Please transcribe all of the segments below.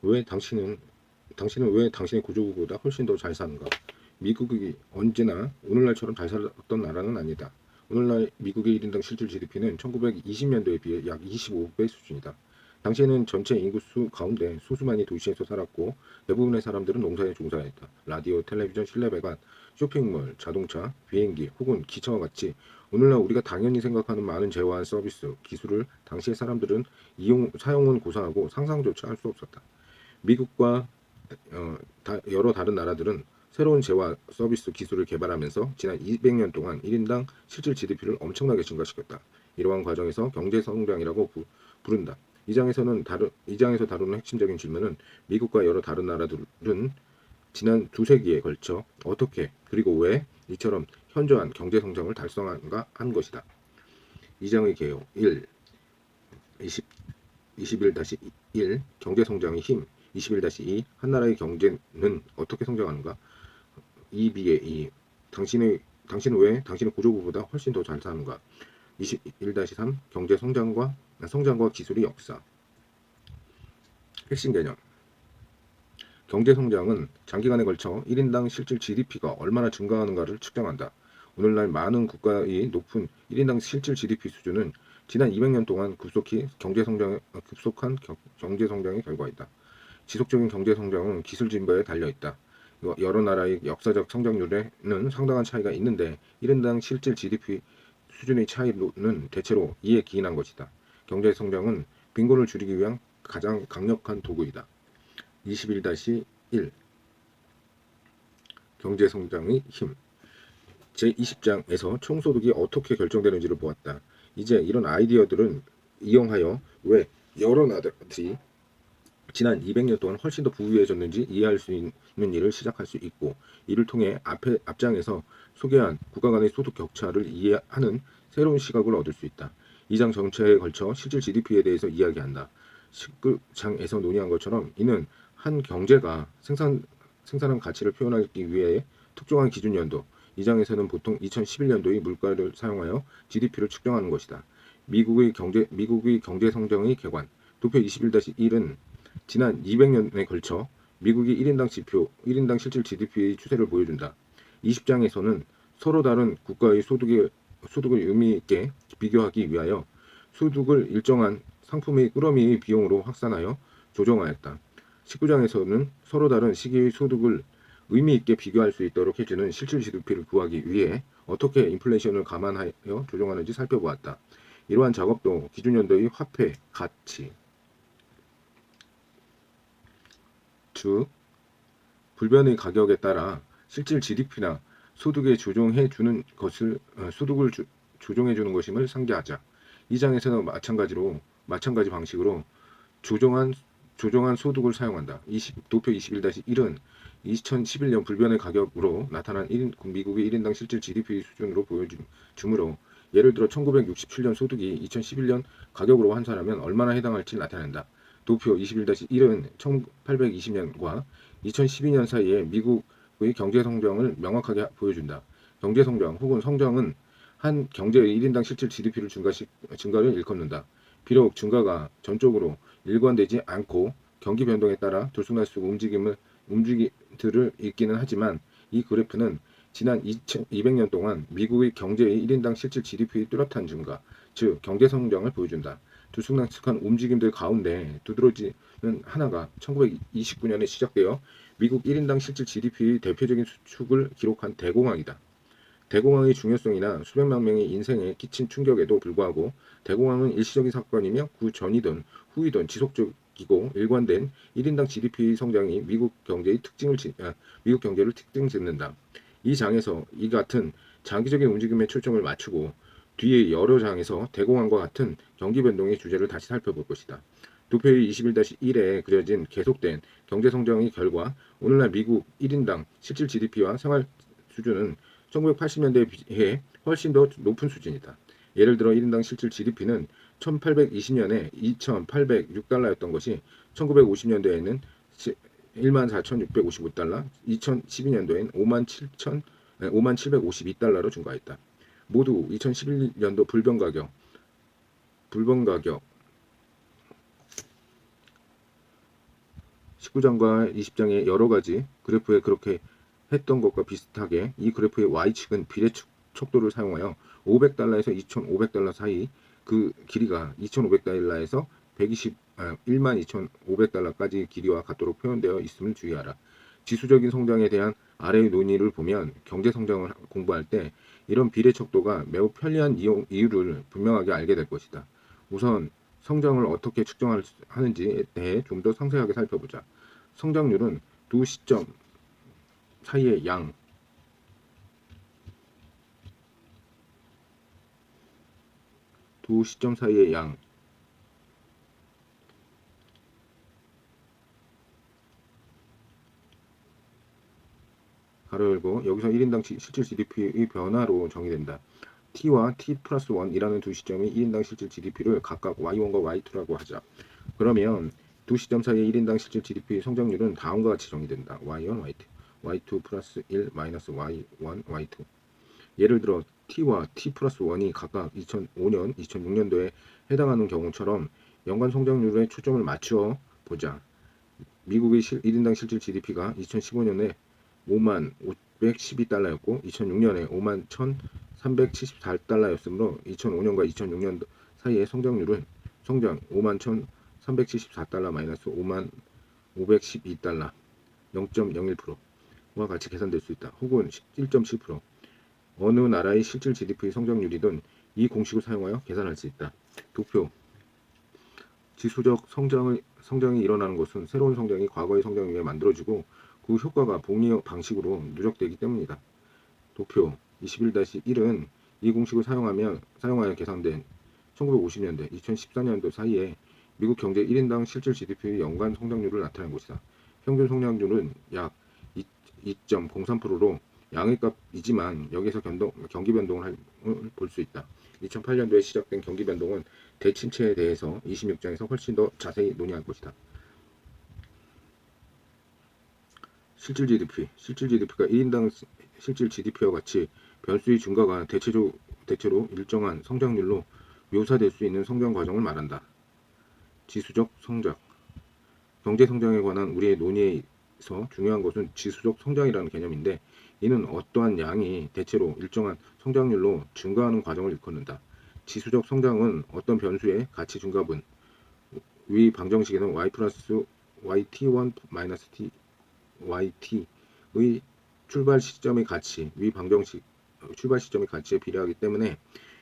당신은 왜 당신의 구조국보다 훨씬 더 잘 사는가? 미국이 언제나 오늘날처럼 잘 살았던 나라는 아니다. 오늘날 미국의 1인당 실질 GDP는 1920년도에 비해 약 25배 수준이다. 당시에는 전체 인구수 가운데 소수만이 도시에서 살았고 대부분의 사람들은 농사에 종사했다. 라디오, 텔레비전, 실내배관, 쇼핑몰, 자동차, 비행기 혹은 기차와 같이 오늘날 우리가 당연히 생각하는 많은 재화와 서비스, 기술을 당시의 사람들은 사용은 고사하고 상상조차 할 수 없었다. 미국과 여러 다른 나라들은 새로운 재화, 서비스, 기술을 개발하면서 지난 200년 동안 1인당 실질 GDP를 엄청나게 증가시켰다. 이러한 과정에서 경제 성장이라고 부른다. 이 장에서 다루는 핵심적인 질문은 미국과 여러 다른 나라들은 지난 두 세기에 걸쳐 어떻게 그리고 왜 이처럼 현저한 경제 성장을 달성한가 한 것이다. 이 장의 개요 1. 20, 21-1 경제 성장의 힘 21-2 한 나라의 경제는 어떻게 성장하는가 2B의 2 당신은 왜 당신의 구조부보다 훨씬 더 잘 사는가 21-3 경제 성장과 기술의 역사 핵심 개념 경제 성장은 장기간에 걸쳐 1인당 실질 GDP가 얼마나 증가하는가를 측정한다. 오늘날 많은 국가의 높은 1인당 실질 GDP 수준은 지난 200년 동안 급속한 경제 성장의 결과이다. 지속적인 경제 성장은 기술 진보에 달려 있다. 여러 나라의 역사적 성장률에는 상당한 차이가 있는데 1인당 실질 GDP 수준의 차이는 대체로 이에 기인한 것이다. 경제 성장은 빈곤을 줄이기 위한 가장 강력한 도구이다. 21-1 경제 성장의 힘 제20장에서 총소득이 어떻게 결정되는지를 보았다. 이제 이런 아이디어들은 이용하여 왜 여러 나라들이 지난 200년 동안 훨씬 더 부유해졌는지 이해할 수 있는 일을 시작할 수 있고 이를 통해 앞장에서 소개한 국가 간의 소득 격차를 이해하는 새로운 시각을 얻을 수 있다. 이 장 전체에 걸쳐 실질 GDP에 대해서 이야기한다. 19장에서 논의한 것처럼 이는 한 경제가 생산한 가치를 표현하기 위해 특정한 기준 연도, 이 장에서는 보통 2011년도의 물가를 사용하여 GDP를 측정하는 것이다. 미국의 경제 성장의 객관, 도표 21-1은 지난 200년에 걸쳐 미국이 1인당 실질 GDP의 추세를 보여준다. 20장에서는 서로 다른 국가의 소득을 의미 있게 비교하기 위하여 소득을 일정한 상품의 꾸러미 비용으로 확산하여 조정하였다. 19장에서는 서로 다른 시기의 소득을 의미 있게 비교할 수 있도록 해주는 실질 GDP를 구하기 위해 어떻게 인플레이션을 감안하여 조정하는지 살펴보았다. 이러한 작업도 기준연도의 화폐, 가치, 즉 불변의 가격에 따라 실질 GDP나 소득을 조정해 주는 것임을 상기하자. 이 장에서는 마찬가지 방식으로 조정한 소득을 사용한다. 도표 21-1은 2011년 불변의 가격으로 나타난 미국의 1인당 실질 GDP 수준으로 보여주므로 예를 들어 1967년 소득이 2011년 가격으로 환산하면 얼마나 해당할지 나타낸다. 도표 21-1은 1820년과 2012년 사이에 미국의 경제 성장을 명확하게 보여준다. 경제 성장 혹은 성장은 한 경제의 1인당 실질 GDP를 증가를 일컫는다. 비록 증가가 전적으로 일관되지 않고 경기 변동에 따라 들쑥날쑥 움직임들을 있기는 하지만 이 그래프는 지난 200년 동안 미국의 경제의 1인당 실질 GDP의 뚜렷한 증가, 즉 경제 성장을 보여준다. 들쑥날쑥한 움직임들 가운데 두드러지는 하나가 1929년에 시작되어 미국 1인당 실질 GDP의 대표적인 수축을 기록한 대공황이다. 대공황의 중요성이나 수백만 명의 인생에 끼친 충격에도 불구하고 대공황은 일시적인 사건이며 그 전이든 후이든 지속적이고 일관된 1인당 GDP 성장이 미국 경제를 특징짓는다. 이 장에서 이 같은 장기적인 움직임에 초점을 맞추고 뒤에 여러 장에서 대공황과 같은 경기 변동의 주제를 다시 살펴볼 것이다. 도표의 21-1에 그려진 계속된 경제 성장의 결과 오늘날 미국 1인당 실질 GDP와 생활 수준은 1980년대에 비해 훨씬 더 높은 수준이다. 예를 들어 1인당 실질 GDP는 1820년에 2,806달러였던 것이 1950년도에는 14,655달러, 2012년도엔 5752달러로 증가했다. 모두 2011년도 불변 가격 19장과 20장의 여러 가지 그래프에 그렇게 했던 것과 비슷하게 이 그래프의 Y축은 비례 척도를 사용하여 500달러에서 2,500달러 사이 그 길이가 2,500달러에서 12,500달러까지 길이와 같도록 표현되어 있음을 주의하라. 지수적인 성장에 대한 아래의 논의를 보면 경제 성장을 공부할 때 이런 비례 척도가 매우 편리한 이유를 분명하게 알게 될 것이다. 우선 성장을 어떻게 측정하는지에 대해 좀 더 상세하게 살펴보자. 성장률은 두 시점 사이의 양, 두 시점 사이의 양, 가로 열고 여기서 1인당 실질 GDP의 변화로 정의된다. T와 T 플러스 1이라는 두 시점이 1인당 실질 GDP를 각각 Y1과 Y2라고 하자. 그러면 두 시점 사이의 1인당 실질 GDP 성장률은 다음과 같이 정의된다. Y1, Y2, Y2 플러스 1 마이너스 Y1, Y2. 예를 들어 T와 T 플러스 1이 각각 2005년, 2006년도에 해당하는 경우처럼 연간 성장률에 초점을 맞춰 보자. 미국의 1인당 실질 GDP가 2015년에 5만 512달러였고 2006년에 5만 1,374달러였으므로 2005년과 2006년 사이의 성장률은 성장 5만 1,374달러 마이너스 5만 512달러 0.01%와 같이 계산될 수 있다. 혹은 1.7%. 어느 나라의 실질 GDP 성장률이든 이 공식을 사용하여 계산할 수 있다. 도표. 지수적 성장이 일어나는 것은 새로운 성장이 과거의 성장에 의해 만들어지고 그 효과가 복리 방식으로 누적되기 때문이다. 도표 21-1은 이 공식을 사용하여 계산된 1950년대, 2014년도 사이에 미국 경제 1인당 실질 GDP의 연간 성장률을 나타낸 것이다. 평균 성장률은 약 2.03%로 양의 값이지만 여기서 경기 변동을 볼 수 있다. 2008년도에 시작된 경기 변동은 대침체에 대해서 26장에서 훨씬 더 자세히 논의할 것이다. 실질 GDP가 1인당 실질 GDP와 같이 변수의 증가가 대체로 일정한 성장률로 묘사될 수 있는 성장 과정을 말한다. 지수적 성장. 경제 성장에 관한 우리의 논의에서 중요한 것은 지수적 성장이라는 개념인데 이는 어떠한 양이 대체로 일정한 성장률로 증가하는 과정을 일컫는다. 지수적 성장은 어떤 변수의 가치 증가분 위 방정식에는 y 플러스 yt1 마이너스 t yt의 출발 시점의 가치 위 방정식 출발 시점의 가치에 비례하기 때문에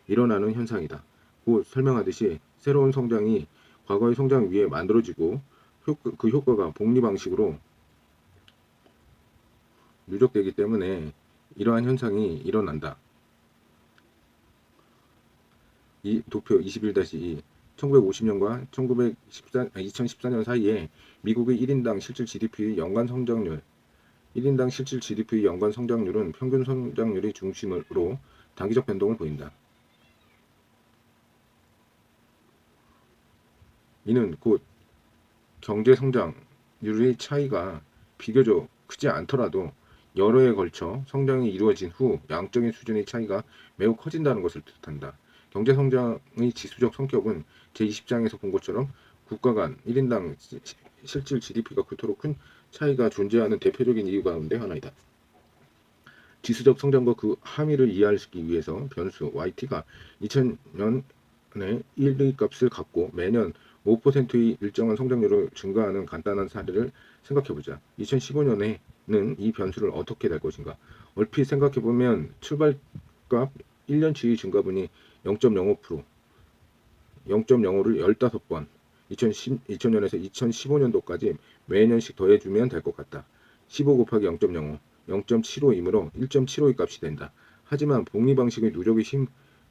일어나는 현상이다. 곧 설명하듯이 새로운 성장이 과거의 성장 위에 만들어지고 그 효과가 복리 방식으로 누적되기 때문에 이러한 현상이 일어난다. 이 도표 21-2 1950년과 2014년 사이에 미국의 1인당 실질 GDP의 연간 성장률 1인당 실질 GDP의 연간 성장률은 평균 성장률의 중심으로 단기적 변동을 보인다. 이는 곧 경제 성장률의 차이가 비교적 크지 않더라도 여러 해에 걸쳐 성장이 이루어진 후 양적인 수준의 차이가 매우 커진다는 것을 뜻한다. 경제 성장의 지수적 성격은 제20장에서 본 것처럼 국가 간 1인당 실질 GDP가 그토록 큰 차이가 존재하는 대표적인 이유 가운데 하나이다. 지수적 성장과 그 함의를 이해하기 위해서 변수 YT가 2000년에 1의 값을 갖고 매년 5%의 일정한 성장률을 증가하는 간단한 사례를 생각해보자. 2015년에는 이 변수를 어떻게 될 것인가? 얼핏 생각해보면 출발값 1년치의 증가분이 0.05%, 0.05를 15번, 2000년에서 2015년도까지 매년씩 더해주면 될 것 같다. 15 곱하기 0.05, 0.75이므로 1.75의 값이 된다. 하지만 복리 방식의 누적의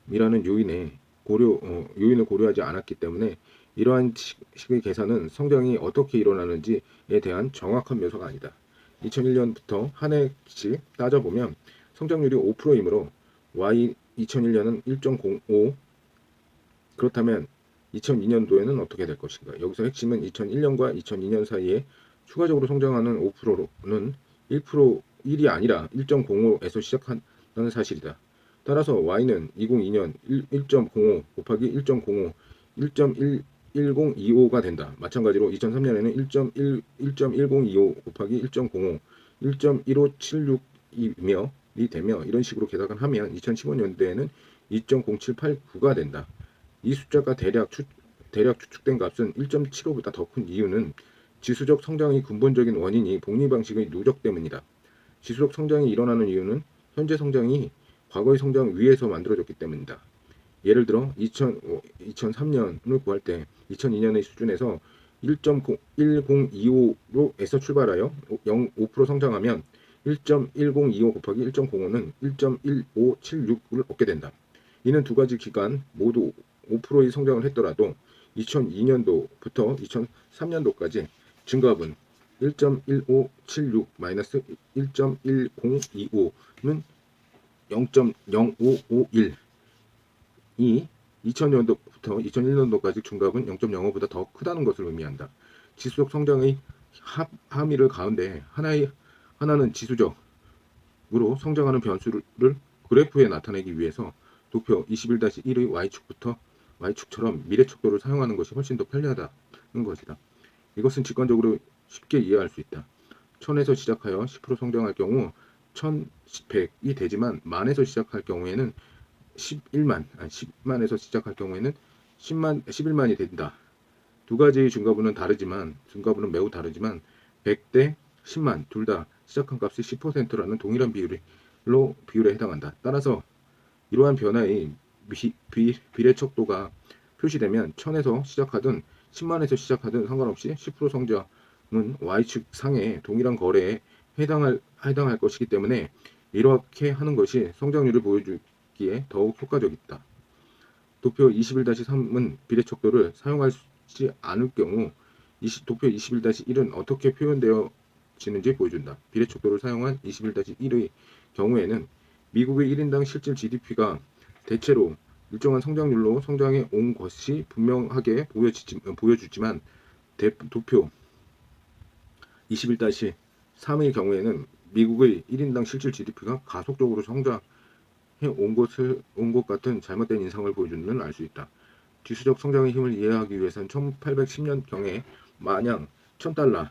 힘이라는 요인을 고려하지 않았기 때문에 이러한 식의 계산은 성장이 어떻게 일어나는지에 대한 정확한 묘사가 아니다. 2001년부터 한 해씩 따져보면 성장률이 5%이므로 Y 2001년은 1.05 그렇다면 2002년도에는 어떻게 될 것인가? 여기서 핵심은 2001년과 2002년 사이에 추가적으로 성장하는 5%는 1이 아니라 1.05에서 시작한다는 사실이다. 따라서 y는 2002년 1.05 곱하기 1.05, 1.1025가 된다. 마찬가지로 2003년에는 1.1025 곱하기 1.05, 1.1576이며 이 되며 이런 식으로 계산을 하면 2015년도에는 2.0789가 된다. 이 숫자가 대략 추측된 값은 1.75보다 더 큰 이유는 지수적 성장의 근본적인 원인이 복리 방식의 누적 때문이다. 지수적 성장이 일어나는 이유는 현재 성장이 과거의 성장 위에서 만들어졌기 때문이다. 예를 들어 2003년을 구할 때 2002년의 수준에서 1.1025로에서 출발하여 5% 성장하면 1.1025 곱하기 1.05는 1.1576을 얻게 된다. 이는 두 가지 기간 모두 5%의 성장을 했더라도 2002년도부터 2003년도까지 증가합은 1.1576 마이너스 1.1025는 0.0551 이 2000년도부터 2001년도까지 증가합은 0.05보다 더 크다는 것을 의미한다. 지수적 성장의 함의를 가운데 하나는 지수적으로 성장하는 변수를 그래프에 나타내기 위해서 도표 21-1의 y축처럼 미래척도를 사용하는 것이 훨씬 더 편리하다는 것이다. 이것은 직관적으로 쉽게 이해할 수 있다. 1000에서 시작하여 10% 성장할 경우 1100이 되지만 만에서 시작할 경우에는 10만에서 시작할 경우에는 11만이 된다. 두 가지의 증가분은 매우 다르지만 100대 10만 둘 다 시작한 값이 10%라는 동일한 비율에 해당한다. 따라서 이러한 변화의 비례척도가 표시되면 1000에서 시작하든 10만에서 시작하든 상관없이 10% 성장은 Y축 상의 동일한 거래에 해당할 것이기 때문에 이렇게 하는 것이 성장률을 보여주기에 더욱 효과적이다. 도표 21-3은 비례척도를 사용하지 않을 경우 도표 21-1은 어떻게 표현되어지는지 보여준다. 비례척도를 사용한 21-1의 경우에는 미국의 1인당 실질 GDP가 대체로 일정한 성장률로 성장해 온 것이 분명하게 보여주지만 도표 21-3의 경우에는 미국의 1인당 실질 GDP가 가속적으로 성장해 온 것 같은 잘못된 인상을 보여주는 알 수 있다. 지수적 성장의 힘을 이해하기 위해서는 1810년경에 만약 $1000로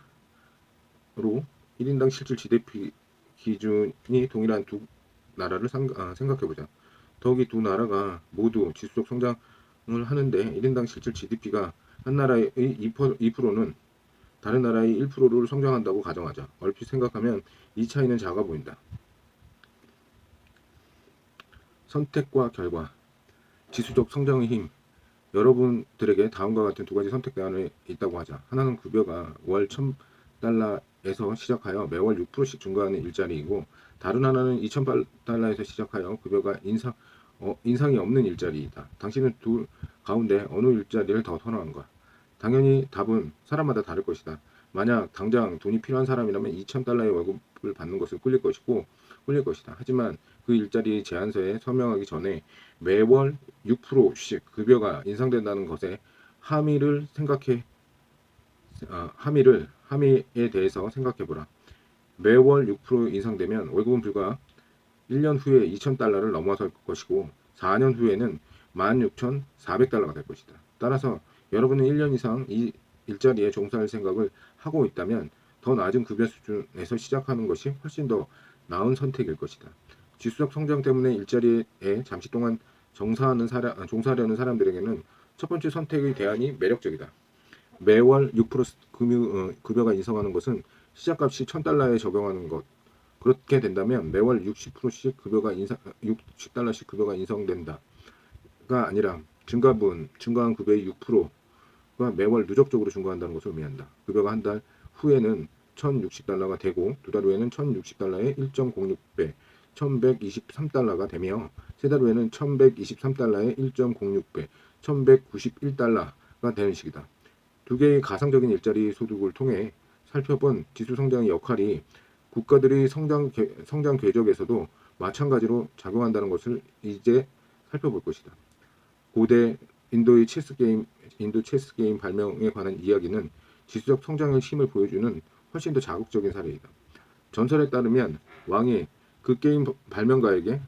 1인당 실질 GDP 기준이 동일한 두 나라를 생각해보자. 더욱이 두 나라가 모두 지수적 성장을 하는데 1인당 실질 GDP가 한 나라의 2%는 다른 나라의 1%를 성장한다고 가정하자. 얼핏 생각하면 이 차이는 작아 보인다. 선택과 결과. 지수적 성장의 힘. 여러분들에게 다음과 같은 두 가지 선택 대안이 있다고 하자. 하나는 급여가 월 $1000에서 시작하여 매월 6%씩 증가하는 일자리이고, 다른 하나는 $2000에서 시작하여 급여가 인상이 없는 일자리이다. 당신은 둘 가운데 어느 일자리를 더 선호하는가? 당연히 답은 사람마다 다를 것이다. 만약 당장 돈이 필요한 사람이라면 $2000의 월급을 받는 것을 꿀릴 것이다. 하지만 그 일자리 제안서에 서명하기 전에 매월 6%씩 급여가 인상된다는 것에 함의에 대해서 생각해보라. 매월 6% 인상되면 월급은 불과 1년 후에 $2000를 넘어설 것이고 4년 후에는 $16,400가 될 것이다. 따라서 여러분은 1년 이상 이 일자리에 종사할 생각을 하고 있다면 더 낮은 급여 수준에서 시작하는 것이 훨씬 더 나은 선택일 것이다. 지수적 성장 때문에 일자리에 잠시 동안 종사하려는 사람들에게는 첫 번째 선택의 대안이 매력적이다. 매월 6% 급여가 인상하는 것은 시작값이 $1000에 적용하는 것. 그렇게 된다면 매월 60%씩 $60씩 급여가 인상된다가 아니라 증가한 급여의 6%가 매월 누적적으로 증가한다는 것을 의미한다. 급여가 한 달 후에는 $1060가 되고 두 달 후에는 $1060의 1.06배, $1123가 되며 세 달 후에는 $1123의 1.06배, $1191가 되는 식이다. 두 개의 가상적인 일자리 소득을 통해 살펴본 지수 성장의 역할이 국가들의 성장 궤적에서도 마찬가지로 작용한다는 것을 이제 살펴볼 것이다. 고대 인도 체스 게임 발명에 관한 이야기는 지수적 성장의 힘을 보여주는 훨씬 더 자극적인 사례이다. 전설에 따르면 왕이 그 게임 발명가에게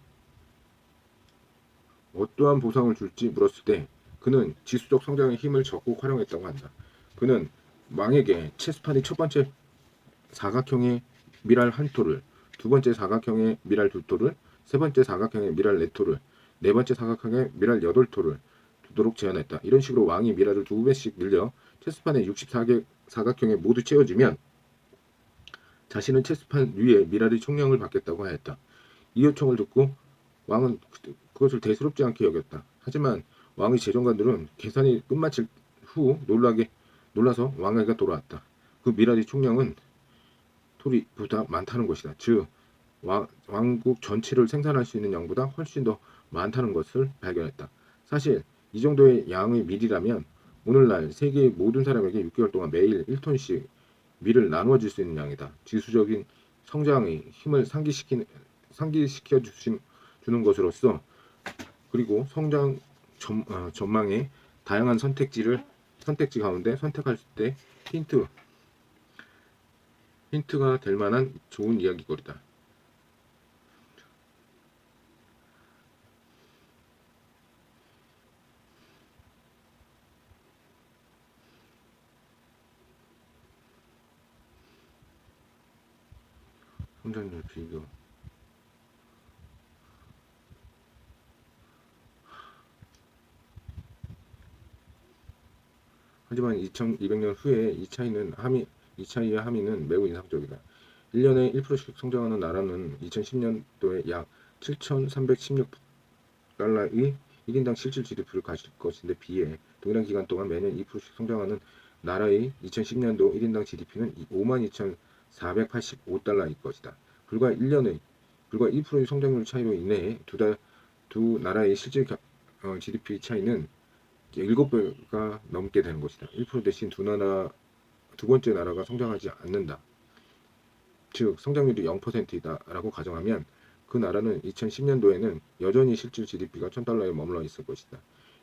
어떠한 보상을 줄지 물었을 때 그는 지수적 성장의 힘을 적극 활용했다고 한다. 그는 왕에게 체스판의 첫 번째 사각형의 미랄 한 톨을, 두 번째 사각형의 미랄 두 톨을, 세 번째 사각형의 미랄 네 톨을, 네 번째 사각형의 미랄 여덟 톨을 두도록 제안했다. 이런 식으로 왕이 미랄을 두 배씩 늘려 체스판의 64개 사각형에 모두 채워지면 자신은 체스판 위에 미랄의 총량을 받겠다고 하였다. 이 요청을 듣고 왕은 그것을 대수롭지 않게 여겼다. 하지만 왕의 재정관들은 계산이 끝마칠 후 놀라서 왕에게 돌아왔다. 그 미랄의 총량은 토리보다 많다는 것이다. 즉 왕국 전체를 생산할 수 있는 양보다 훨씬 더 많다는 것을 발견했다. 사실 이 정도의 양의 밀이라면 오늘날 세계의 모든 사람에게 6개월 동안 매일 1톤씩 밀을 나누어 줄 수 있는 양이다. 지수적인 성장의 힘을 상기시켜 주는 것으로서 그리고 성장 전망의 다양한 선택지 가운데 선택할 때 힌트가 될 만한 좋은 이야기거리다. 성장률 비교. 하지만 2200년 후에 이 차이의 함의는 매우 인상적이다. 1년에 1%씩 성장하는 나라는 2010년도에 약 7,316달러의 1인당 실질 GDP를 가질 것인데 비해 동일한 기간 동안 매년 2%씩 성장하는 나라의 2010년도 1인당 GDP는 52,485달러일 것이다. 불과 1%의 성장률 차이로 인해 두 나라의 실질 GDP 차이는 7배가 넘게 되는 것이다. 1% 대신 두 번째 나라가 성장하지 않는다. 즉 성장률이 0%이다라고 가정하면 그 나라는 2010년도에는 여전히 실질 GDP가 1000달러에 머물러 있을 것이다.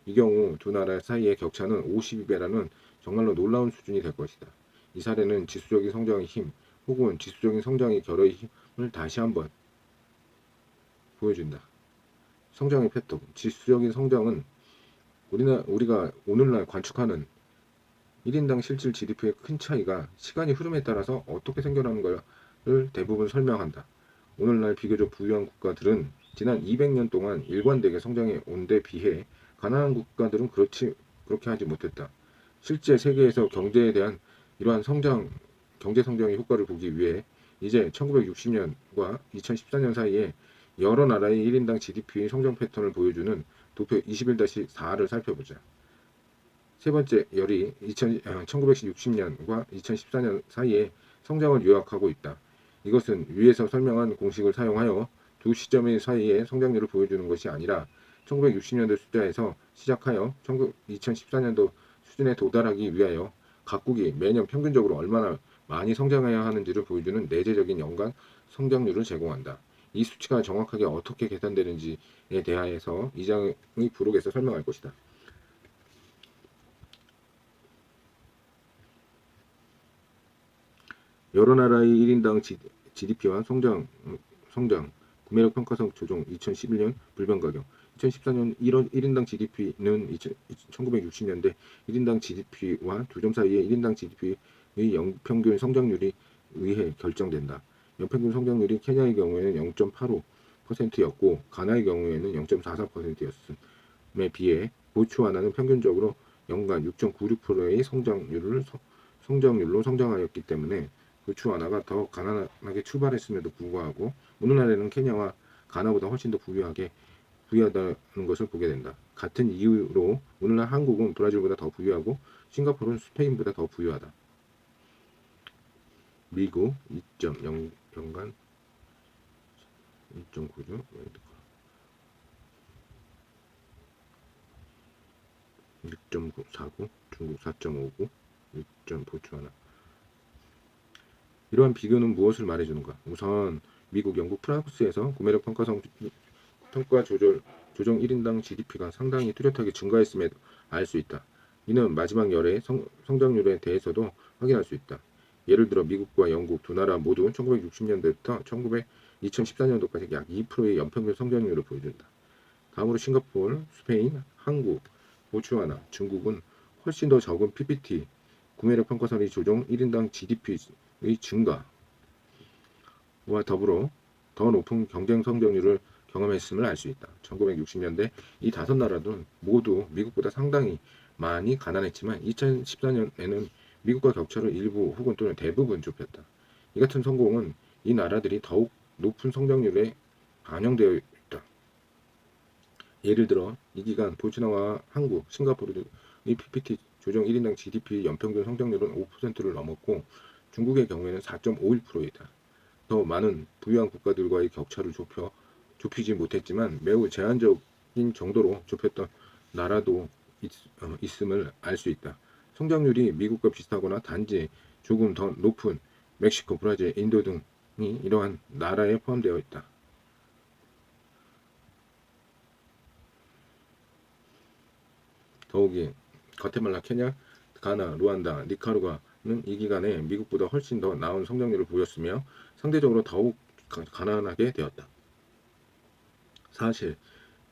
이 경우 두 나라 사이의 격차는 52배라는 정말로 놀라운 수준이 될 것이다. 이 사례는 지수적인 성장의 힘 혹은 지수적인 성장의 결의 힘을 다시 한번 보여준다. 성장의 패턴, 지수적인 성장은 우리가 오늘날 관측하는 1인당 실질 GDP의 큰 차이가 시간의 흐름에 따라서 어떻게 생겨나는 것을 대부분 설명한다. 오늘날 비교적 부유한 국가들은 지난 200년 동안 일관되게 성장해 온 데 비해 가난한 국가들은 그렇게 하지 못했다. 실제 세계에서 경제에 대한 이러한 경제 성장의 효과를 보기 위해 이제 1960년과 2014년 사이에 여러 나라의 1인당 GDP 성장 패턴을 보여주는 도표 21-4를 살펴보자. 세 번째 열이 1960년과 2014년 사이에 성장을 요약하고 있다. 이것은 위에서 설명한 공식을 사용하여 두 시점의 사이의 성장률을 보여주는 것이 아니라 1960년도 숫자에서 시작하여 2014년도 수준에 도달하기 위하여 각국이 매년 평균적으로 얼마나 많이 성장해야 하는지를 보여주는 내재적인 연간 성장률을 제공한다. 이 수치가 정확하게 어떻게 계산되는지에 대하여서 이 장의 부록에서 설명할 것이다. 여러 나라의 1인당 GDP와 성장, 구매력 평가성 조정 2011년 불변가격 2014년 1인당 GDP는 1960년대 1인당 GDP와 두 점 사이의 1인당 GDP의 연평균 성장률이 의해 결정된다. 연평균 성장률이 케냐의 경우에는 0.85%였고 가나의 경우에는 0.44%였음에 비해 보츠와나는 평균적으로 연간 6.96%의 성장률로 성장하였기 때문에 보츠와나가 더 가난하게 출발했음에도 불구하고 오늘날에는 케냐와 가나보다 훨씬 더 부유하다는 것을 보게 된다. 같은 이유로 오늘날 한국은 브라질보다 더 부유하고 싱가포르는 스페인보다 더 부유하다. 미국 2.0 연간 2.96 6.49 중국 4.59 6. 보츠와나 이러한 비교는 무엇을 말해주는가? 우선 미국, 영국, 프랑스에서 구매력 평가 조정 1인당 GDP가 상당히 뚜렷하게 증가했음을 알 수 있다. 이는 마지막 열의 성장률에 대해서도 확인할 수 있다. 예를 들어 미국과 영국 두 나라 모두 1960년대부터 2014년도까지 약 2%의 연평균 성장률을 보여준다. 다음으로 싱가포르, 스페인, 한국, 보츠와나, 중국은 훨씬 더 적은 PPT 구매력 평가선의 조정 1인당 GDP의 증가와 더불어 더 높은 경쟁 성장률을 경험했음을 알 수 있다. 1960년대 이 다섯 나라는 모두 미국보다 상당히 많이 가난했지만 2014년에는 미국과 격차를 일부 혹은 또는 대부분 좁혔다. 이 같은 성공은 이 나라들이 더욱 높은 성장률에 반영되어 있다. 예를 들어 이 기간 보츠와나와 한국, 싱가포르의 PPT 조정 1인당 GDP 연평균 성장률은 5%를 넘었고 중국의 경우에는 4.51%이다. 더 많은 부유한 국가들과의 격차를 좁히지 못했지만 매우 제한적인 정도로 좁혔던 나라도 있음을 알 수 있다. 성장률이 미국과 비슷하거나 단지 조금 더 높은 멕시코, 브라질, 인도 등이 이러한 나라에 포함되어 있다. 더욱이 과테말라, 케냐, 가나, 루안다, 니카루가는 이 기간에 미국보다 훨씬 더 나은 성장률을 보였으며 상대적으로 더욱 가난하게 되었다. 사실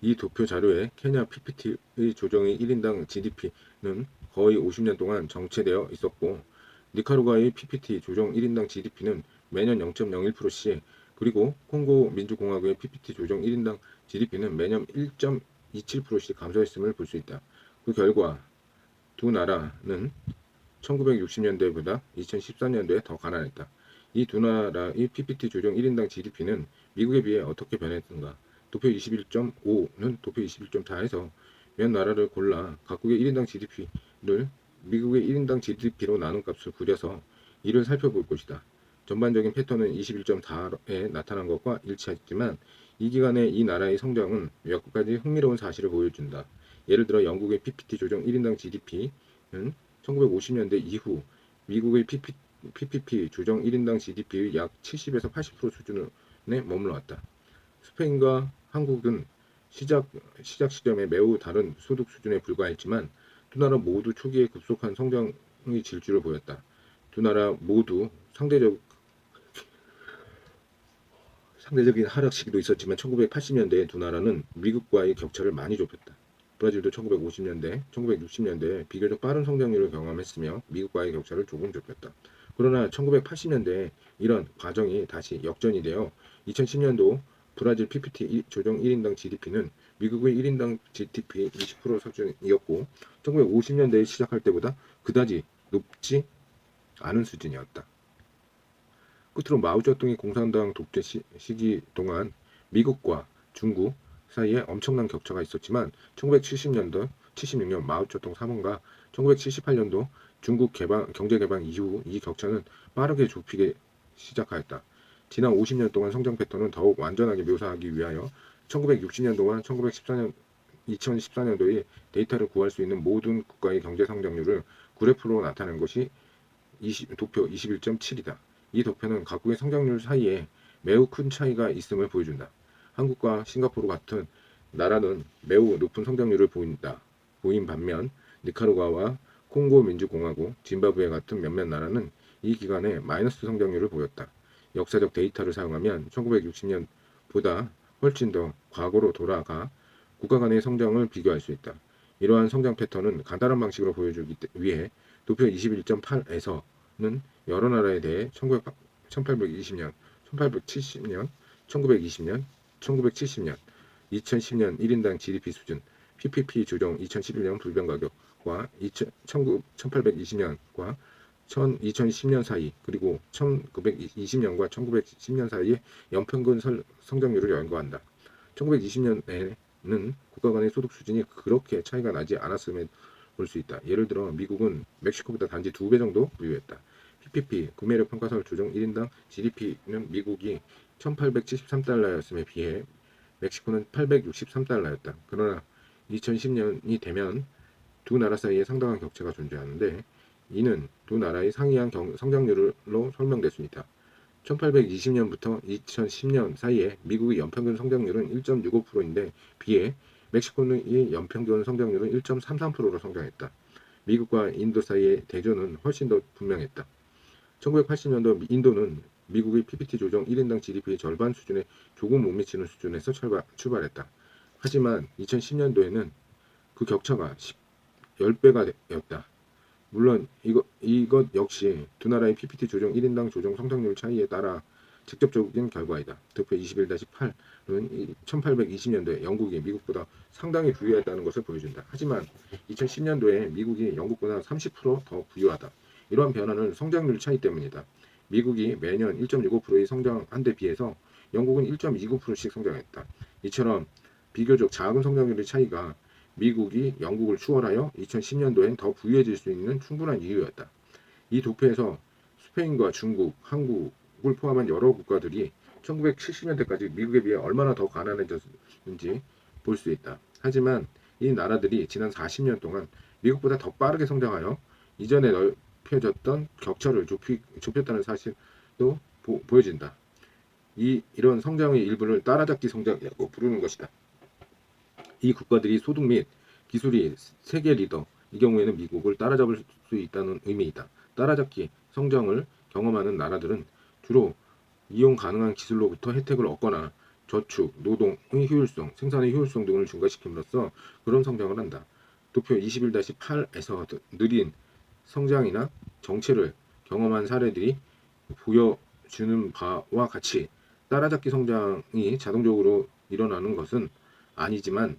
이 도표 자료에 케냐 PPT의 조정의 1인당 GDP는 거의 50년 동안 정체되어 있었고 니카루가의 PPT 조정 1인당 GDP는 매년 0.01%씩 그리고 콩고 민주공화국의 PPT 조정 1인당 GDP는 매년 1.27%씩 감소했음을 볼 수 있다. 그 결과 두 나라는 1960년대보다 2014년도에 더 가난했다. 이 두 나라의 PPT 조정 1인당 GDP는 미국에 비해 어떻게 변했는가? 도표 21.5는 도표 21.4에서 몇 나라를 골라 각국의 1인당 GDP를 미국의 1인당 GDP로 나눈 값을 그려서 이를 살펴볼 것이다. 전반적인 패턴은 21.4에 나타난 것과 일치하지만 이 기간에 이 나라의 성장은 몇 가지 흥미로운 사실을 보여준다. 예를 들어 영국의 PPT 조정 1인당 GDP는 1950년대 이후 미국의 PPP 조정 1인당 GDP의 약 70에서 80% 수준에 머물러왔다. 스페인과 한국은 시작 시점에 매우 다른 소득 수준에 불과했지만 두 나라 모두 초기에 급속한 성장의 질주를 보였다. 두 나라 모두 상대적인 하락 시기도 있었지만 1980년대에 두 나라는 미국과의 격차를 많이 좁혔다. 브라질도 1950년대, 1960년대에 비교적 빠른 성장률을 경험했으며 미국과의 격차를 조금 좁혔다. 그러나 1980년대에 이런 과정이 다시 역전이 되어 2010년도 브라질 PPT 조정 1인당 GDP는 미국의 1인당 GDP 20% 수준이었고 1950년대에 시작할 때보다 그다지 높지 않은 수준이었다. 끝으로 마오쩌둥이 공산당 독재 시기 동안 미국과 중국 사이에 엄청난 격차가 있었지만 1970년도 76년 마오쩌둥 사망과 1978년도 중국 경제 개방 이후 이 격차는 빠르게 좁히기 시작하였다. 지난 50년 동안 성장 패턴은 더욱 완전하게 묘사하기 위하여 1960년도와 2014년도의 데이터를 구할 수 있는 모든 국가의 경제 성장률을 그래프로 나타낸 것이 도표 21.7이다. 이 도표는 각국의 성장률 사이에 매우 큰 차이가 있음을 보여준다. 한국과 싱가포르 같은 나라는 매우 높은 성장률을 보인 반면 니카루가와 콩고 민주공화국, 짐바브웨 같은 몇몇 나라는 이 기간에 마이너스 성장률을 보였다. 역사적 데이터를 사용하면 1960년보다 훨씬 더 과거로 돌아가 국가 간의 성장을 비교할 수 있다. 이러한 성장 패턴은 간단한 방식으로 보여주기 위해 도표 21.8에서는 여러 나라에 대해 1820년, 1870년, 1920년, 1970년, 2010년 1인당 GDP 수준, PPP 조정 2011년 불변 가격과 1820년과 2010년 사이 그리고 1920년과 1910년 사이의 연평균 성장률을 연구한다. 1920년에는 국가 간의 소득 수준이 그렇게 차이가 나지 않았음을 볼 수 있다. 예를 들어 미국은 멕시코보다 단지 2배 정도 부유했다. PPP 구매력 평가설 조정 1인당 GDP는 미국이 1873달러였음에 비해 멕시코는 863달러였다. 그러나 2010년이 되면 두 나라 사이에 상당한 격차가 존재하는데 이는 두 나라의 상이한 성장률로 설명될 수 있다. 1820년부터 2010년 사이에 미국의 연평균 성장률은 1.65%인데 비해 멕시코의 연평균 성장률은 1.33%로 성장했다. 미국과 인도 사이의 대조는 훨씬 더 분명했다. 1980년도 인도는 미국의 PPT 조정 1인당 GDP의 절반 수준에 조금 못 미치는 수준에서 출발했다. 하지만 2010년도에는 그 격차가 10배가 되었다. 물론 이것 역시 두 나라의 PPT 조정 1인당 조정 성장률 차이에 따라 직접적인 결과이다. 도표 21-8은 1820년도에 영국이 미국보다 상당히 부유했다는 것을 보여준다. 하지만 2010년도에 미국이 영국보다 30%더 부유하다. 이러한 변화는 성장률 차이 때문이다. 미국이 매년 1.65%의 성장한 데 비해서 영국은 1.29%씩 성장했다. 이처럼 비교적 작은 성장률의 차이가 미국이 영국을 추월하여 2010년도엔 더 부유해질 수 있는 충분한 이유였다. 이 도표에서 스페인과 중국, 한국을 포함한 여러 국가들이 1970년대까지 미국에 비해 얼마나 더 가난해졌는지 볼 수 있다. 하지만 이 나라들이 지난 40년 동안 미국보다 더 빠르게 성장하여 이전에 넓혀졌던 격차를 좁혔다는 사실도 보여진다. 이런 성장의 일부를 따라잡기 성장이라고 부르는 것이다. 이 국가들이 소득 및 기술이 세계 리더, 이 경우에는 미국을 따라잡을 수 있다는 의미이다. 따라잡기 성장을 경험하는 나라들은 주로 이용 가능한 기술로부터 혜택을 얻거나 저축, 노동의 효율성, 생산의 효율성 등을 증가시킴으로써 그런 성장을 한다. 도표 21-8에서 느린 성장이나 정체를 경험한 사례들이 보여주는 바와 같이 따라잡기 성장이 자동적으로 일어나는 것은 아니지만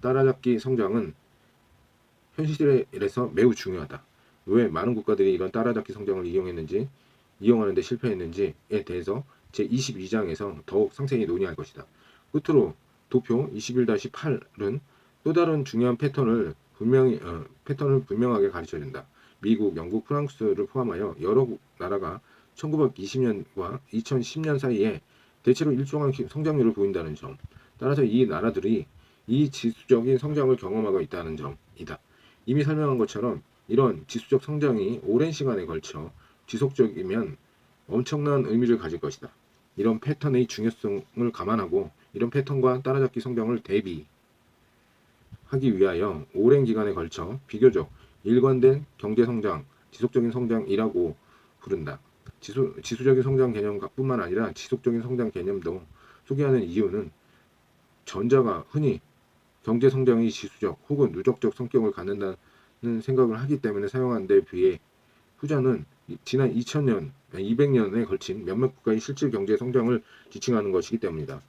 따라잡기 성장은 현실에서 매우 중요하다. 왜 많은 국가들이 이런 따라잡기 성장을 이용하는 데 실패했는지에 대해서 제22장에서 더욱 상세히 논의할 것이다. 끝으로 도표 21-8은 또 다른 중요한 패턴을 분명하게 가르쳐준다. 미국, 영국, 프랑스를 포함하여 여러 나라가 1920년과 2010년 사이에 대체로 일정한 성장률을 보인다는 점. 따라서 이 나라들이 이 지수적인 성장을 경험하고 있다는 점이다. 이미 설명한 것처럼 이런 지수적 성장이 오랜 시간에 걸쳐 지속적이면 엄청난 의미를 가질 것이다. 이런 패턴의 중요성을 감안하고 이런 패턴과 따라잡기 성장을 대비하기 위하여 오랜 기간에 걸쳐 비교적 일관된 경제성장, 지속적인 성장이라고 부른다. 지수적인 성장 개념뿐만 아니라 지속적인 성장 개념도 소개하는 이유는 전자가 흔히 경제 성장이 지수적 혹은 누적적 성격을 갖는다는 생각을 하기 때문에 사용하는 데 비해 후자는 지난 2000년, 200년에 걸친 몇몇 국가의 실질 경제 성장을 지칭하는 것이기 때문이다.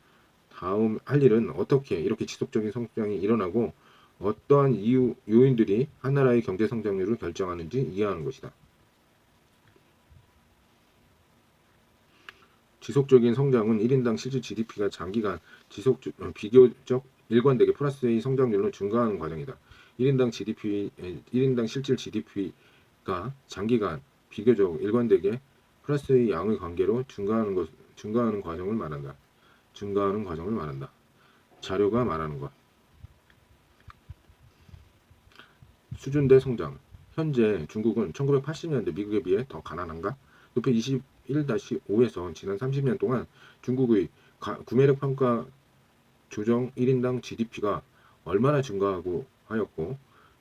다음 할 일은 어떻게 이렇게 지속적인 성장이 일어나고 어떠한 요인들이 한 나라의 경제 성장률을 결정하는지 이해하는 것이다. 지속적인 성장은 1인당 실질 GDP가 장기간 비교적 일관되게 플러스의 성장률로 증가하는 과정이다. 1인당 실질 GDP가 장기간 비교적 일관되게 플러스의 양의 관계로 증가하는 과정을 말한다. 자료가 말하는 것. 수준 대 성장. 현재 중국은 1980년대 미국에 비해 더 가난한가? 도표 21-5에서 지난 30년 동안 중국의 구매력 평가 조정 1인당 GDP가 얼마나 증가하고 하였고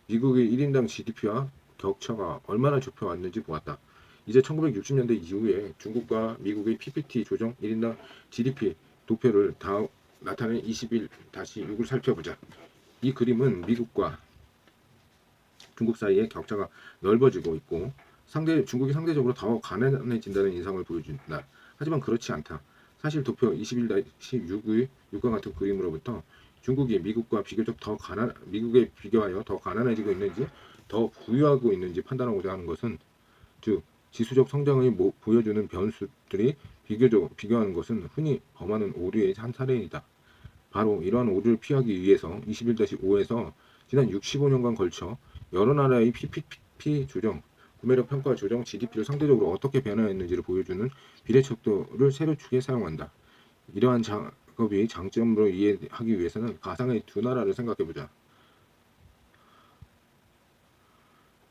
미국의 1인당 GDP와 격차가 얼마나 좁혀왔는지 보았다. 이제 1960년대 이후에 중국과 미국의 PPT 조정 1인당 GDP 도표를 다 나타낸 21-6을 살펴보자. 이 그림은 미국과 중국 사이의 격차가 넓어지고 있고 중국이 상대적으로 더 가난해진다는 인상을 보여준다. 하지만 그렇지 않다. 사실 도표 21-6의 6과 같은 그림으로부터 중국이 미국에 비교하여 더 가난해지고 있는지 더 부유하고 있는지 판단하고자 하는 것은 즉 지수적 성장의 보여주는 변수들이 비교하는 것은 흔히 범하는 오류의 한 사례이다. 바로 이러한 오류를 피하기 위해서 21-5에서 지난 65년간 걸쳐 여러 나라의 PPP 조정, 구매력 평가 조정, GDP를 상대적으로 어떻게 변화했는지를 보여주는 비례척도를 세로축에 사용한다. 이러한 작업이 장점으로 이해하기 위해서는 가상의 두 나라를 생각해보자.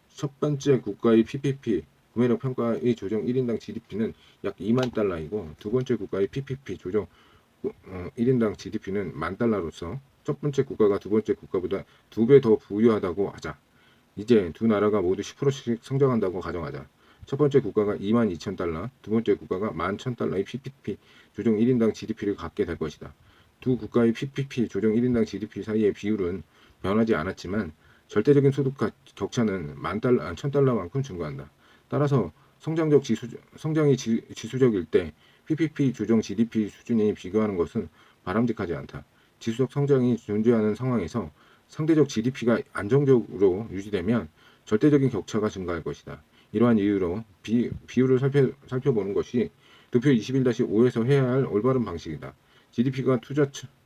첫 번째 국가의 PPP 구매력 평가의 조정 1인당 GDP는 약 2만 달러이고 두 번째 국가의 PPP 조정 1인당 GDP는 10,000달러로서 첫 번째 국가가 두 번째 국가보다 2배 더 부유하다고 하자. 이제 두 나라가 모두 10%씩 성장한다고 가정하자. 첫 번째 국가가 22,000달러, 두 번째 국가가 11,000달러의 PPP 조정 1인당 GDP를 갖게 될 것이다. 두 국가의 PPP 조정 1인당 GDP 사이의 비율은 변하지 않았지만 절대적인 소득 격차는 $10,000만큼 증가한다. 따라서 성장이 지수적일 때 PPP 조정 GDP 수준이 비교하는 것은 바람직하지 않다. 지수적 성장이 존재하는 상황에서 상대적 GDP가 안정적으로 유지되면 절대적인 격차가 증가할 것이다. 이러한 이유로 비율을 살펴보는 것이 도표 21-5에서 해야 할 올바른 방식이다. GDP가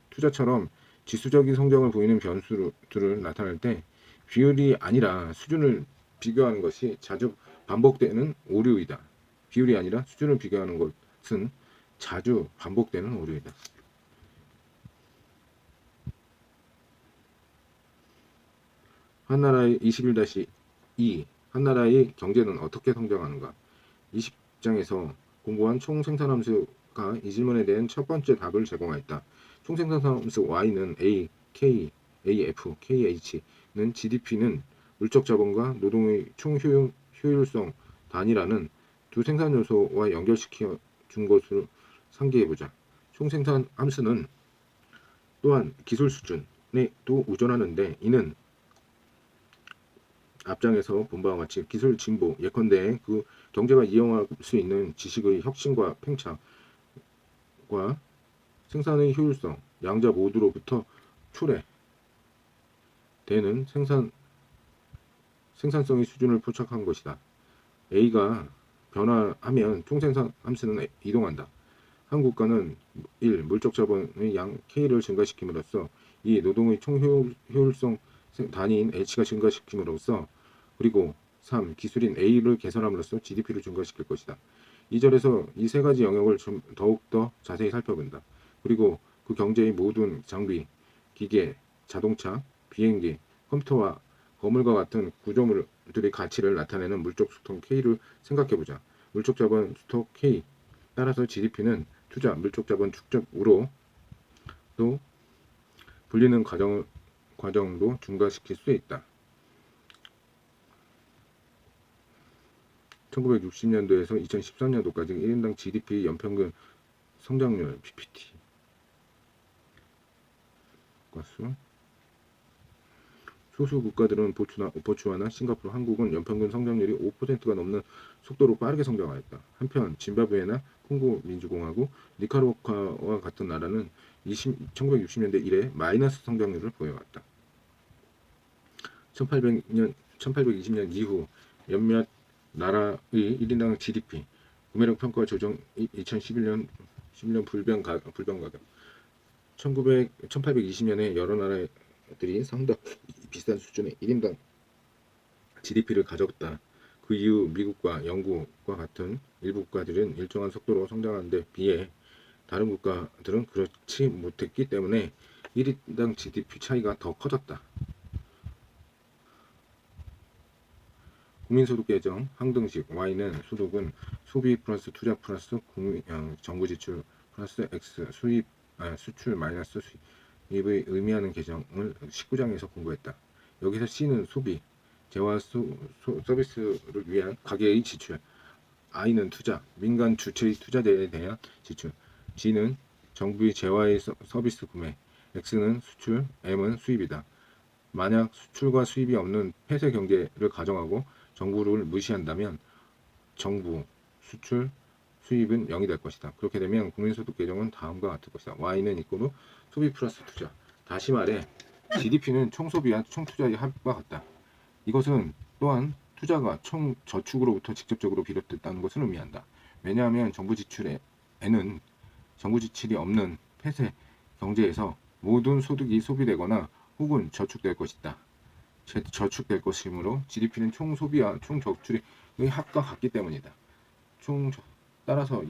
투자처럼 지수적인 성장을 보이는 변수들을 나타낼 때 비율이 아니라 수준을 비교하는 것이 자주 반복되는 오류이다. 비율이 아니라 수준을 비교하는 것은 자주 반복되는 오류이다. 한나라의 21-2 한나라의 경제는 어떻게 성장하는가? 20장에서 공부한 총생산함수가 이 질문에 대한 첫 번째 답을 제공하였다. 총생산함수 Y는 A, K, AF, KH는 GDP는 물적 자본과 노동의 총효율성 단위라는 두 생산 요소와 연결시켜 준 것으로 상기해보자. 총생산 함수는 또한 기술 수준에 또 의존하는데 이는 앞장에서 본 바와 같이 기술 진보 예컨대 그 경제가 이용할 수 있는 지식의 혁신과 팽창과 생산의 효율성 양자 모두로부터 초래되는 생산성의 수준을 포착한 것이다. A가 변화하면 총생산 함수는 이동한다. 한 국가는 1. 물적 자본의 양 K를 증가시킴으로써 2. 노동의 총효율성 단위인 H가 증가시킴으로써 그리고 3. 기술인 A를 개선함으로써 GDP를 증가시킬 것이다. 2절에서 이 세 가지 영역을 좀 더욱더 자세히 살펴본다. 그리고 그 경제의 모든 장비, 기계, 자동차, 비행기, 컴퓨터와 거물과 같은 구조물들의 가치를 나타내는 물적 수통 K를 생각해보자. 물적 자본 수통 K 따라서 GDP는 투자, 물적 자본 축적으로 또 불리는 과정도 증가시킬 수 있다. 1960년도에서 2013년도까지 1인당 GDP 연평균 성장률 PPT 과수 소수 국가들은 보츠와나, 싱가포르, 한국은 연평균 성장률이 5%가 넘는 속도로 빠르게 성장하였다. 한편 짐바브웨나 콩고 민주공화국, 니카라과와 같은 나라는 1960년대 이래 마이너스 성장률을 보여왔다. 1820년 이후 몇몇 나라의 1인당 GDP 구매력 평가 조정 2011년 불변 가격 1820년에 여러 나라들이 상당히 비싼 수준의 1인당 GDP를 가졌다. 그 이후 미국과 영국과 같은 일부 국가들은 일정한 속도로 성장하는 데 비해 다른 국가들은 그렇지 못했기 때문에 1인당 GDP 차이가 더 커졌다. 국민소득 계정 항등식 Y는 소득은 소비 플러스 투자 플러스 정부 지출 플러스 X 수출 마이너스 수입의 의미하는 계정을 19장에서 공부했다. 여기서 C는 소비, 재화 서비스를 위한 가계의 지출, I는 투자, 민간 주체의 투자재에 대한 지출, G는 정부의 재화의 서비스 구매, X는 수출, M은 수입이다. 만약 수출과 수입이 없는 폐쇄 경제를 가정하고 정부를 무시한다면 정부, 수출, 수입은 0이 될 것이다. 그렇게 되면 국민소득 계정은 다음과 같을 것이다. Y는 이꼬르 소비 플러스 투자. 다시 말해 GDP는 총소비와 총투자의 합과 같다. 이것은 또한 투자가 총저축으로부터 직접적으로 비롯됐다는 것을 의미한다. 왜냐하면 정부 지출에는 정부 지출이 없는 폐쇄 경제에서 모든 소득이 소비되거나 혹은 저축될 것이다. 저축될 것이므로 GDP는 총소비와 총저축의 합과 같기 때문이다. 따라서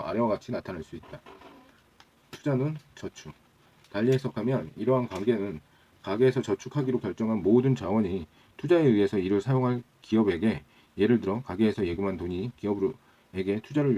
아래와 같이 나타날 수 있다. 투자는 저축. 달리 해석하면 이러한 관계는 가계에서 저축하기로 결정한 모든 자원이 투자에 의해서 이를 사용할 기업에게 예를 들어 가계에서 예금한 돈이 기업에게 투자를 위해